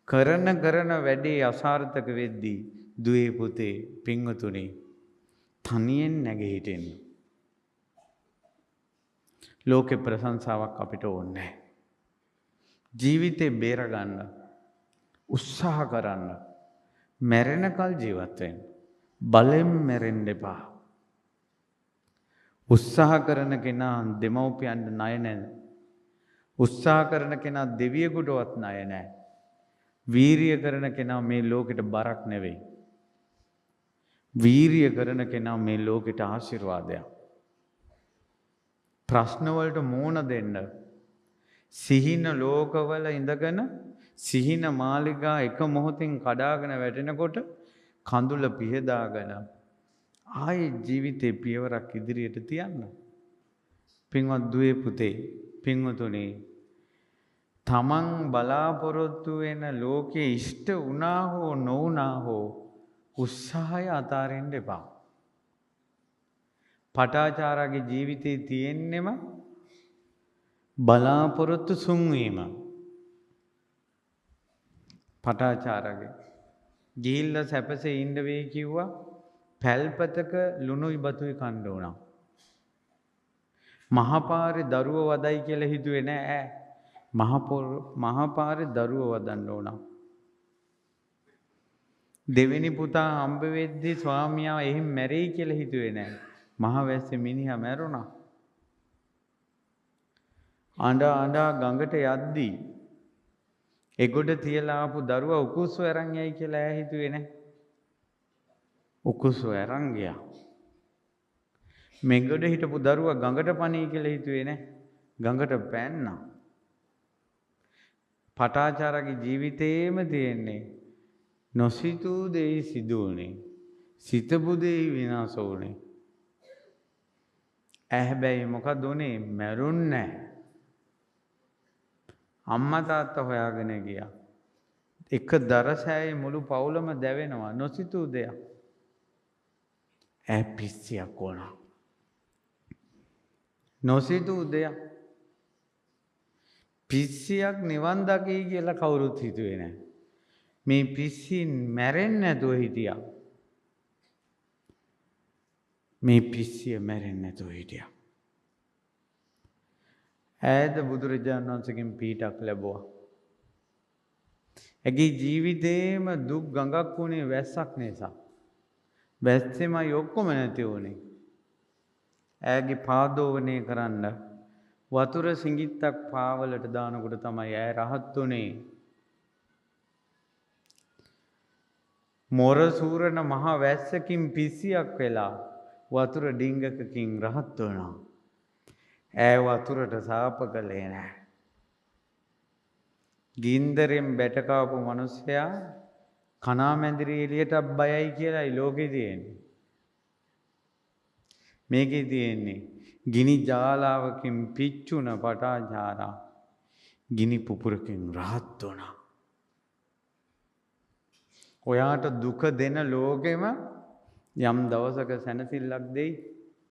කරන වැඩේ අසාර්ථක වෙද්දී දුවේ පුතේ පින්වතුනි තනියෙන් නැගී හිටින්න. ලෝකේ ප්‍රශංසාවක් අපිට ඕනේ නැහැ. ජීවිතේ බේර ගන්න උත්සාහ කරන්න. මැරෙනකල් ජීවත් වෙන්න. බලෙන් මැරෙන්න එපා. උත්සාහ කරන කෙනා දෙමව්පියන්ට ණය නැහැ. උත්සාහ කරන කෙනා දෙවියෙකුටවත් ණය නැහැ. වීරිය කරන කෙනා මේ ලෝකෙට බරක් නෙවෙයි. වීරිය කරන කෙනා මේ ලෝකෙට ආශිර්වාදයක්. ප්‍රශ්න වලට මුහුණ දෙන්න. සිහින ලෝකවල ඉඳගෙන සිහින මාලිගා එක මොහොතින් කඩාගෙන වැටෙනකොට කඳුල පිහදාගෙන ආයේ ජීවිතේ පියවරක් ඉදිරියට තියන්න. පින්වත් දුවේ පුතේ පින්වතුනි තමන් බලාපොරොත්තු වෙන ලෝකයේ ඉෂ්ට වුණා හෝ නොවුණා හෝ උත්සාහය අතාරින්න එපා. පටාචාරාගේ ජීවිතේ තියෙන්නෙම බලාපොරොත්තු සුන්වීම. පටාචාරාගේ ගිහිල්ලා සැපසේ ඉන්න වෙයි කිව්වා පැල්පතක ලුණුයි බතුයි කන්න උනා. මහපාරේ දරුව වදයි කියලා හිතුවේ නෑ. මහපාරේ දරුව වදන්න උනා. දෙවෙනි පුතා හම්බ වෙද්දී ස්වාමියා එහෙම මැරෙයි කියලා හිතුවේ නෑ. මහවැස්සේ මිනිහා මැරුණා. අඬා ගඟට යද්දී එගොඩ තියලා ආපු දරුවා උකුස්සෝ අරන් යයි කියලා ඈ හිතුවේ නෑ. උකුස්සෝ අරන් ගියා. මෙගොඩ හිටපු දරුවා ගඟට පණී කියලා හිතුවේ නෑ. ගඟට පැන්නා. පටාචාරාගේ ජීවිතේම තියෙන්නේ නොසිතූ දෙයි සිදු වුණේ. සිතපු දෙයි විනාශ වුණේ. හැබැයි මොකද උනේ? මැරුන්නේ නැහැ. අම්මා තාත්තා හොයාගෙන ගියා. එක දරසෑයේ මුළු පවුලම දැවෙනවා නොසිතූ දෙයක්. පිස්සියක් වුණා. නොසිතූ දෙයක්. පිස්සියක් නිවන් දකී කියලා කවුරුත් හිතුවේ නැහැ. මේ පිස්සින් මැරෙන්නේ නැතුව හිටියා. මේ පිස්සිය මැරෙන්නේ නැතුව හිටියා. ඈද බුදුරජාණන් වහන්සේගෙන් පීඨක් ලැබුවා. ඇගේ ජීවිතේම දුක් ගඟක් වුණේ වැස්සක් නිසා. වැස්සෙමයි ඔක්කොම නැති වුණේ. ඈගේ පාදෝවණය කරන්න වතුර සිඟිත්තක් පාවලට දානකොට තමයි ඈ රහත් උනේ. මොර සූරන මහ වැස්සකින් පිස්සියක් වෙලා වතුර ඩිංගකකින් රහත් වුණා. ඈ වතුරට සාප කළේ නැහැ. ගින්දරෙන් බැටකාපු මිනිසයා කණාමැදිරි එළියට බයයි කියලායි ලෝකේ තියෙන්නේ. මේකේ තියෙන්නේ ගිනි ජාලාවකින් පිච්චුන පටාචාරා ගිනි පුපුරකින් රහත් වුණා. ඔයාට දුක දෙන ලෝකෙම යම් දවසක සැනසෙල්ලක් දෙයි.